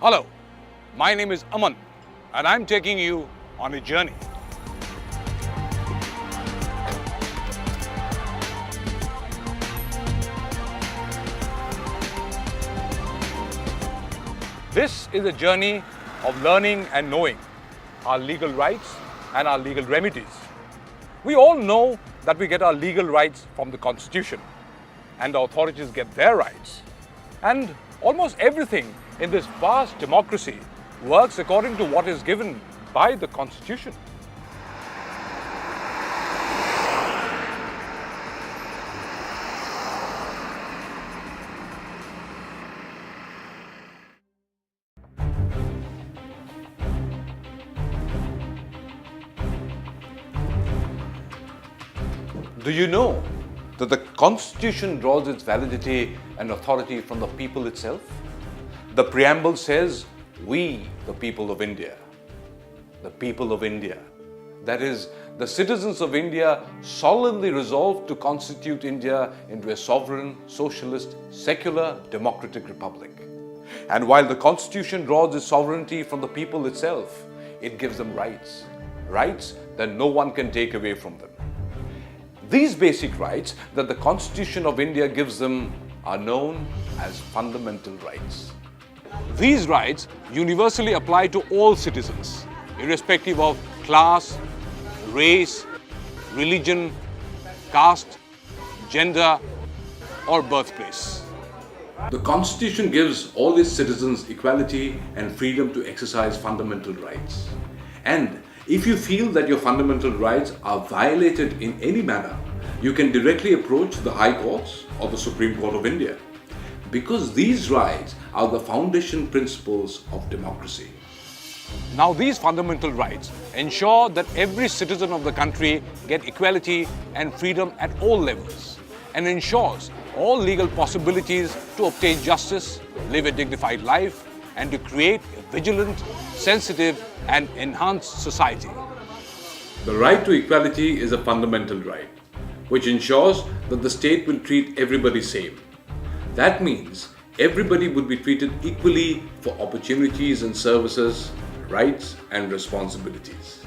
Hello, my name is Aman and I'm taking you on a journey. This is a journey of learning and knowing our legal rights and our legal remedies. We all know that we get our legal rights from the Constitution and the authorities get their rights. And almost everything in this vast democracy works according to what is given by the Constitution. Do you know that the Constitution draws its validity and authority from the people itself? The preamble says, "We, the people of India." The people of India. That is, the citizens of India solemnly resolve to constitute India into a sovereign, socialist, secular, democratic republic. And while the Constitution draws its sovereignty from the people itself, it gives them rights. Rights that no one can take away from them. These basic rights that the Constitution of India gives them are known as fundamental rights. These rights universally apply to all citizens, irrespective of class, race, religion, caste, gender, or birthplace. The Constitution gives all its citizens equality and freedom to exercise fundamental rights. And if you feel that your fundamental rights are violated in any manner, you can directly approach the High Courts or the Supreme Court of India, because these rights are the foundation principles of democracy. Now, these fundamental rights ensure that every citizen of the country get equality and freedom at all levels, and ensures all legal possibilities to obtain justice, live a dignified life, and to create a vigilant, sensitive, and enhanced society. The right to equality is a fundamental right, which ensures that the state will treat everybody same. That means everybody would be treated equally for opportunities and services, rights and responsibilities.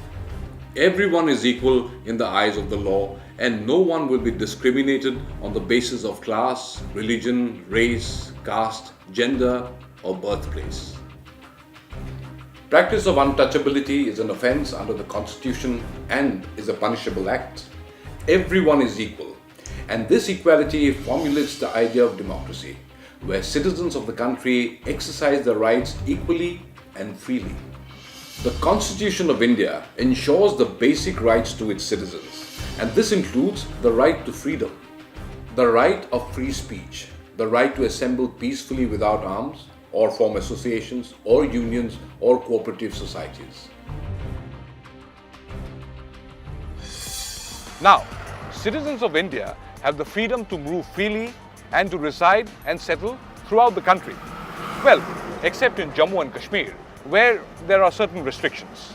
Everyone is equal in the eyes of the law, and no one will be discriminated on the basis of class, religion, race, caste, gender, or birthplace. Practice of untouchability is an offence under the Constitution and is a punishable act. Everyone is equal, and this equality formulates the idea of democracy, where citizens of the country exercise their rights equally and freely. The Constitution of India ensures the basic rights to its citizens, and this includes the right to freedom, the right of free speech, the right to assemble peacefully without arms, or form associations or unions or cooperative societies. Now, citizens of India have the freedom to move freely and to reside and settle throughout the country. Well, except in Jammu and Kashmir, where there are certain restrictions.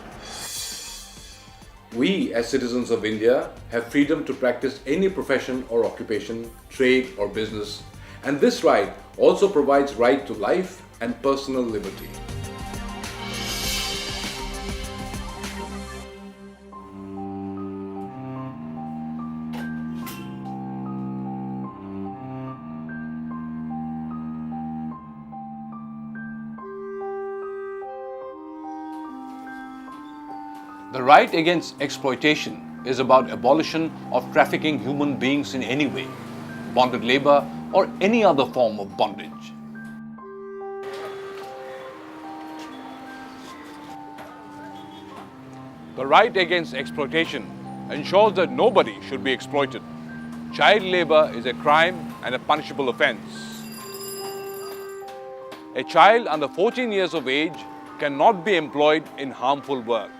We, as citizens of India, have freedom to practice any profession or occupation, trade or business, and this right also provides right to life and personal liberty. The right against exploitation is about abolition of trafficking human beings in any way, bonded labor or any other form of bondage. The right against exploitation ensures that nobody should be exploited. Child labor is a crime and a punishable offence. A child under 14 years of age cannot be employed in harmful work.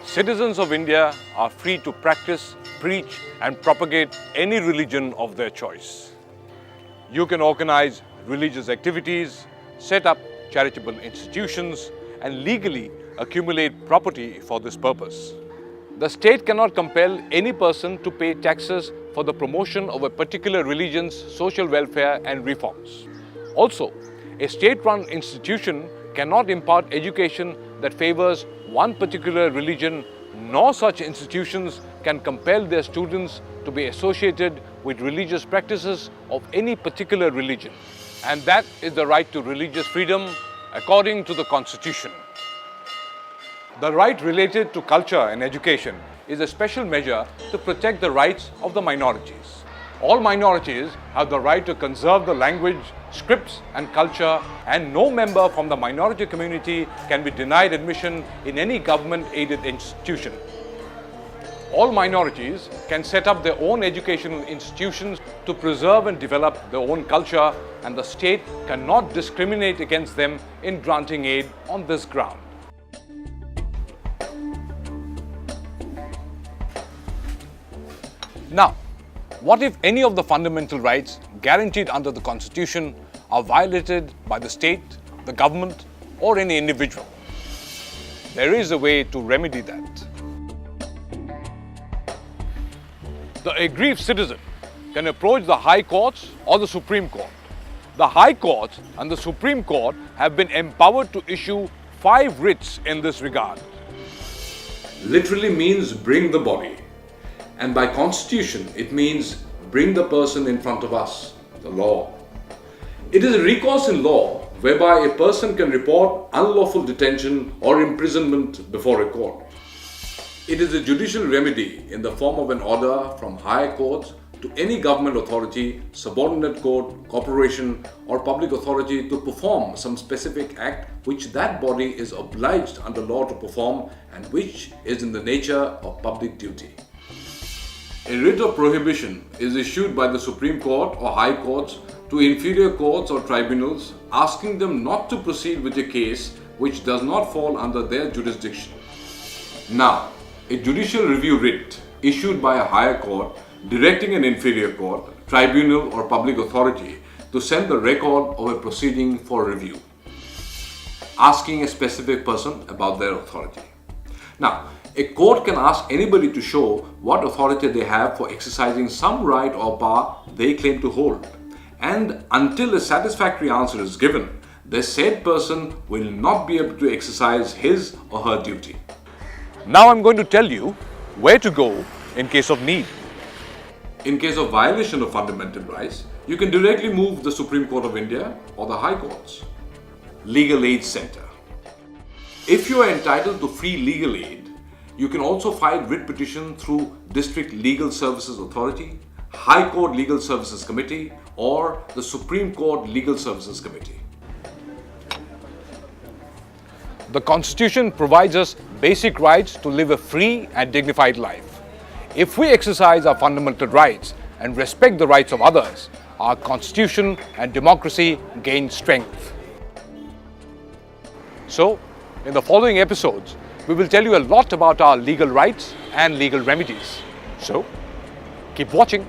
Citizens of India are free to practice, preach and propagate any religion of their choice. You can organize religious activities, set up charitable institutions, and legally accumulate property for this purpose. The state cannot compel any person to pay taxes for the promotion of a particular religion's social welfare and reforms. Also, a state-run institution cannot impart education that favors one particular religion, nor such institutions can compel their students to be associated with religious practices of any particular religion. And that is the right to religious freedom according to the Constitution. The right related to culture and education is a special measure to protect the rights of the minorities. All minorities have the right to conserve the language, scripts and culture, and no member from the minority community can be denied admission in any government-aided institution. All minorities can set up their own educational institutions to preserve and develop their own culture, and the state cannot discriminate against them in granting aid on this ground. Now, what if any of the fundamental rights guaranteed under the Constitution are violated by the state, the government, or any individual? There is a way to remedy that. The aggrieved citizen can approach the High Courts or the Supreme Court. The High Court and the Supreme Court have been empowered to issue 5 writs in this regard. Literally means bring the body. And by constitution, it means bring the person in front of us, the law. It is a recourse in law whereby a person can report unlawful detention or imprisonment before a court. It is a judicial remedy in the form of an order from higher courts to any government authority, subordinate court, corporation, or public authority to perform some specific act which that body is obliged under law to perform and which is in the nature of public duty. A writ of prohibition is issued by the Supreme Court or High Courts to inferior courts or tribunals, asking them not to proceed with a case which does not fall under their jurisdiction. Now, a judicial review writ issued by a higher court directing an inferior court, tribunal or public authority to send the record of a proceeding for review, asking a specific person about their authority. Now, a court can ask anybody to show what authority they have for exercising some right or power they claim to hold. And until a satisfactory answer is given, the said person will not be able to exercise his or her duty. Now I'm going to tell you where to go in case of need. In case of violation of fundamental rights, you can directly move the Supreme Court of India or the High Courts. Legal Aid Center. If you are entitled to free legal aid, you can also file writ petition through District Legal Services Authority, High Court Legal Services Committee, or the Supreme Court Legal Services Committee. The Constitution provides us basic rights to live a free and dignified life. If we exercise our fundamental rights and respect the rights of others, our Constitution and democracy gain strength. So, in the following episodes, we will tell you a lot about our legal rights and legal remedies. So, keep watching.